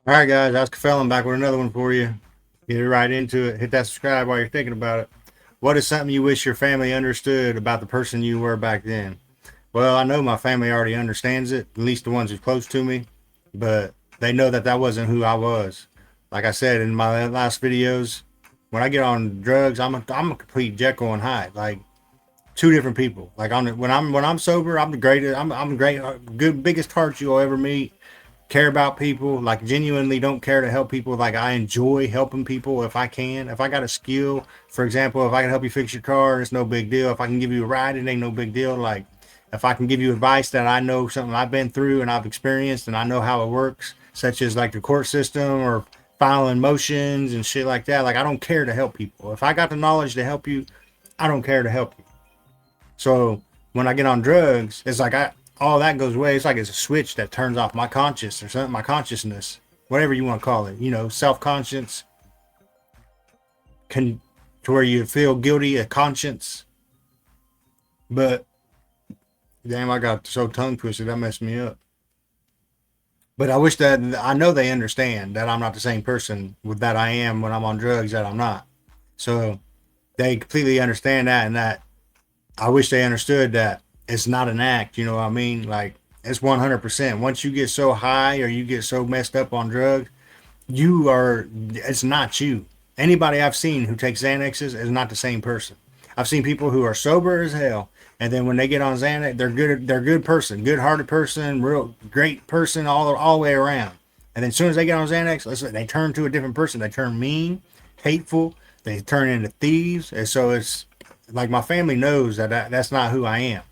All right, guys, that's Felon back with another one for you. Get right into it. Hit that subscribe while you're thinking about it. What is something you wish your family understood about the person you were back then? Well, I know my family already understands it, at least the ones who's close to me, but they know that that wasn't who I was. Like I said in my last videos, when I get on drugs, I'm a complete Jekyll and Hyde, like two different people. Like when I'm sober, I'm the greatest. I'm great, good, biggest heart you'll ever meet. Care about people, like genuinely don't care to help people. Like I enjoy helping people if I can. If I got a skill, for example, if I can help you fix your car, it's no big deal. If I can give you a ride, it ain't no big deal. Like if I can give you advice that I know something I've been through and I've experienced and I know how it works, such as like the court system or filing motions and shit like that. Like I don't care to help people. If I got the knowledge to help you, I don't care to help you. So when I get on drugs, it's like I all that goes away. It's like it's a switch that turns off my conscious or something, my consciousness, whatever you want to call it. Self conscience can to where you feel guilty, a conscience. But damn, I got so tongue twisted that messed me up. But I wish that I know they understand that I'm not the same person with that I am when I'm on drugs that I'm not. So they completely understand that, and that I wish they understood that it's not an act. You know what I mean? Like it's 100%. Once you get so high or you get so messed up on drugs, you are. It's not you. Anybody I've seen who takes Xanaxes is not the same person. I've seen people who are sober as hell, and then when they get on Xanax, they're good. They're good person, good-hearted person, real great person, all the way around. And then as soon as they get on Xanax, they turn to a different person. They turn mean, hateful. They turn into thieves, and so it's like my family knows that's not who I am.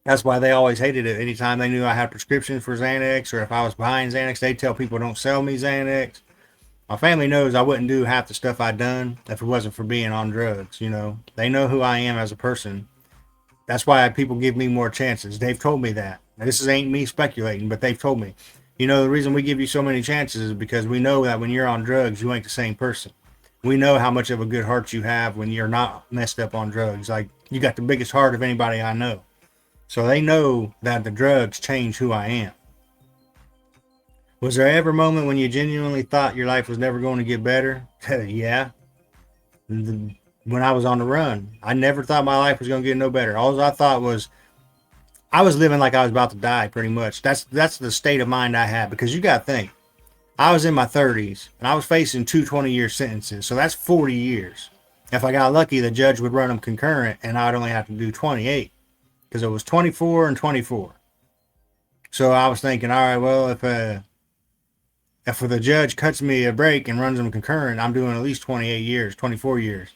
That's why they always hated it. Anytime they knew I had prescriptions for Xanax or if I was behind Xanax, they'd tell people don't sell me Xanax. My family knows I wouldn't do half the stuff I'd done if it wasn't for being on drugs. They know who I am as a person. That's why people give me more chances. They've told me that. Now, this ain't me speculating, but they've told me. The reason we give you so many chances is because we know that when you're on drugs, you ain't the same person. We know how much of a good heart you have when you're not messed up on drugs. Like you got the biggest heart of anybody I know. So they know that the drugs change who I am. Was there ever a moment when you genuinely thought your life was never going to get better? Yeah. When I was on the run, I never thought my life was going to get no better. All I thought was I was living like I was about to die, pretty much. That's the state of mind I had, because you got to think, I was in my 30s and I was facing two 20-year sentences. So that's 40 years. If I got lucky, the judge would run them concurrent and I'd only have to do 28 because it was 24 and 24. So I was thinking, all right, well, if the judge cuts me a break and runs them concurrent, I'm doing at least 28 years, 24 years.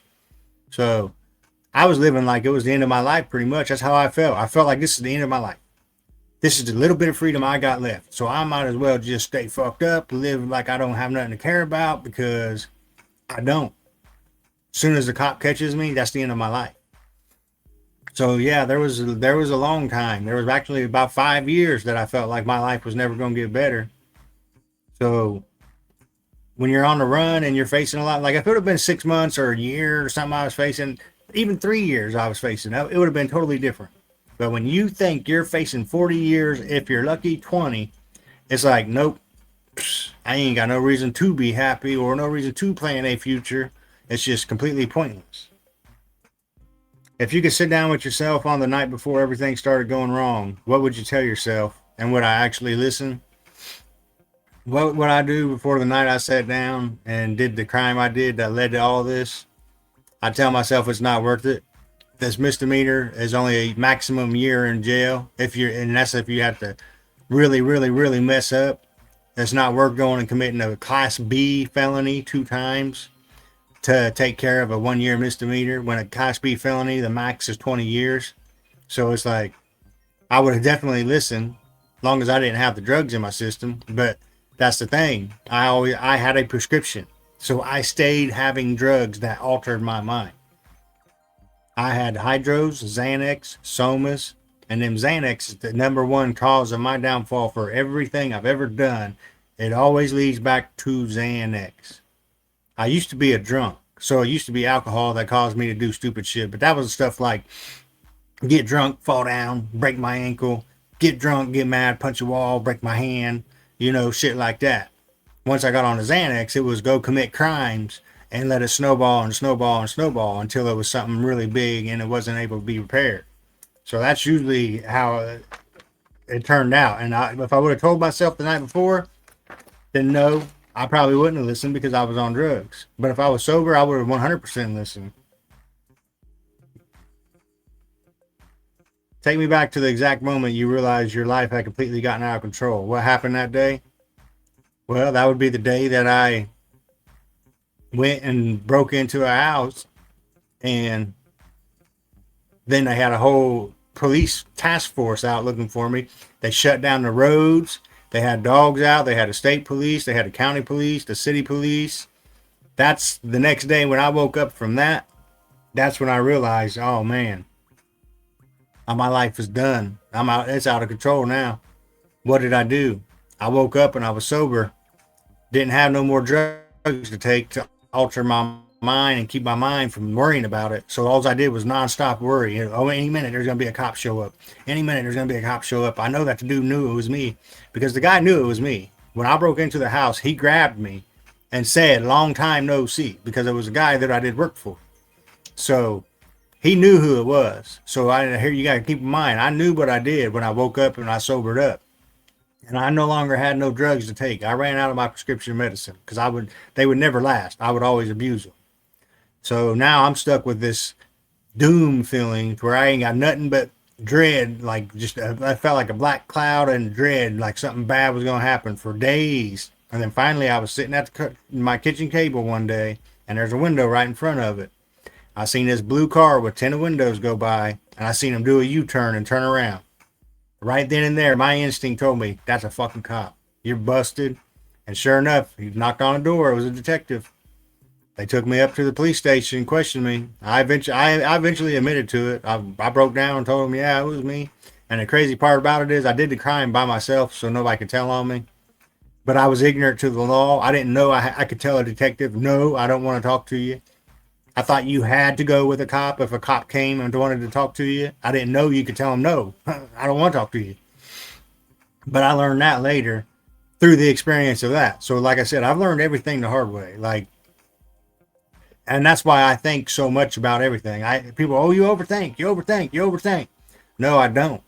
So I was living like it was the end of my life, pretty much. That's how I felt. I felt like this is the end of my life. This is the little bit of freedom I got left. So I might as well just stay fucked up, live like I don't have nothing to care about, because I don't. As soon as the cop catches me, that's the end of my life. So yeah, there was a long time. There was actually about 5 years that I felt like my life was never going to get better. So when you're on the run and you're facing a lot, like if it would have been 6 months or a year or something I was facing, even 3 years I was facing, it would have been totally different. But when you think you're facing 40 years, if you're lucky 20, it's like, nope, I ain't got no reason to be happy or no reason to plan a future. It's just completely pointless. If you could sit down with yourself on the night before everything started going wrong, what would you tell yourself? And would I actually listen? What would I do before the night I sat down and did the crime I did that led to all this? I tell myself it's not worth it. This misdemeanor is only a maximum year in jail. And that's if you have to really, really, really mess up. It's not worth going and committing a class B felony 2 times to take care of a 1 year misdemeanor. When a class B felony, the max is 20 years. So it's like, I would have definitely listened, long as I didn't have the drugs in my system. But that's the thing. I had a prescription. So I stayed having drugs that altered my mind. I had hydros, Xanax, somas, and them Xanax is the number one cause of my downfall for everything I've ever done. It always leads back to Xanax. I used to be a drunk, so it used to be alcohol that caused me to do stupid shit. But that was stuff like get drunk, fall down, break my ankle, get drunk, get mad, punch a wall, break my hand, shit like that. once I got on the Xanax, it was go commit crimes and let it snowball and snowball and snowball until it was something really big and it wasn't able to be repaired. So that's usually how it turned out. And if I would have told myself the night before, then no, I probably wouldn't have listened because I was on drugs. But if I was sober, I would have 100% listened. Take me back to the exact moment you realized your life had completely gotten out of control. What happened that day? Well, that would be the day that I went and broke into a house, and then they had a whole police task force out looking for me. They shut down the roads. They had dogs out. They had a state police. They had a county police, the city police. That's the next day when I woke up from that. That's when I realized, oh man, my life is done. I'm out. It's out of control now. What did I do? I woke up and I was sober. Didn't have no more drugs to take to alter my mind and keep my mind from worrying about it. So all I did was nonstop worry. Oh, any minute there's gonna be a cop show up. Any minute there's gonna be a cop show up. I know that the dude knew it was me because the guy knew it was me. When I broke into the house, he grabbed me and said, "Long time no see," because it was a guy that I did work for. So he knew who it was. So here you gotta keep in mind, I knew what I did when I woke up and I sobered up. And I no longer had no drugs to take. I ran out of my prescription medicine because they would never last. I would always abuse them. So now I'm stuck with this doom feeling where I ain't got nothing but dread. Like I felt like a black cloud and dread, like something bad was going to happen for days. And then finally I was sitting at my kitchen table one day, and there's a window right in front of it. I seen this blue car with 10 windows go by, and I seen him do a U-turn and turn around. Right then and there, my instinct told me, that's a fucking cop. You're busted. And sure enough, he knocked on the door. It was a detective. They took me up to the police station and questioned me. I eventually admitted to it. I broke down and told them, yeah, it was me. And the crazy part about it is I did the crime by myself, so nobody could tell on me. But I was ignorant to the law. I didn't know I could tell a detective, no, I don't want to talk to you. I thought you had to go with a cop if a cop came and wanted to talk to you. I didn't know you could tell him, no, I don't want to talk to you. But I learned that later through the experience of that. So like I said, I've learned everything the hard way. And that's why I think so much about everything. People, oh, you overthink. No, I don't.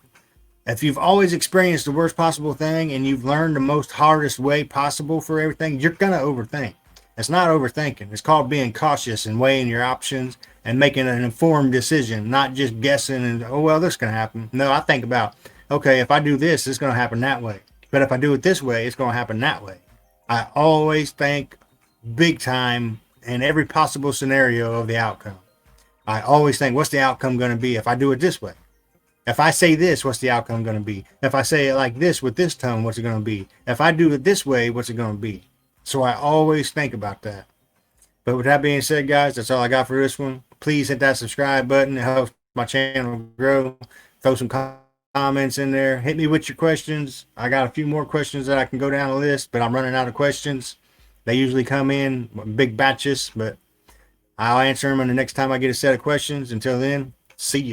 If you've always experienced the worst possible thing and you've learned the most hardest way possible for everything, you're going to overthink. It's not overthinking. It's called being cautious and weighing your options and making an informed decision, not just guessing and, oh, well, this is going to happen. No, I think about, okay, if I do this, it's going to happen that way. But if I do it this way, it's going to happen that way. I always think big time in every possible scenario of the outcome. I always think, what's the outcome going to be if I do it this way? If I say this, what's the outcome going to be? If I say it like this with this tone, what's it going to be? If I do it this way, what's it going to be? So I always think about that. But with that being said, guys, that's all I got for this one. Please hit that subscribe button. It helps my channel grow. Throw some comments in there. Hit me with your questions. I got a few more questions that I can go down the list, but I'm running out of questions. They usually come in big batches, but I'll answer them the next time I get a set of questions. Until then, see ya.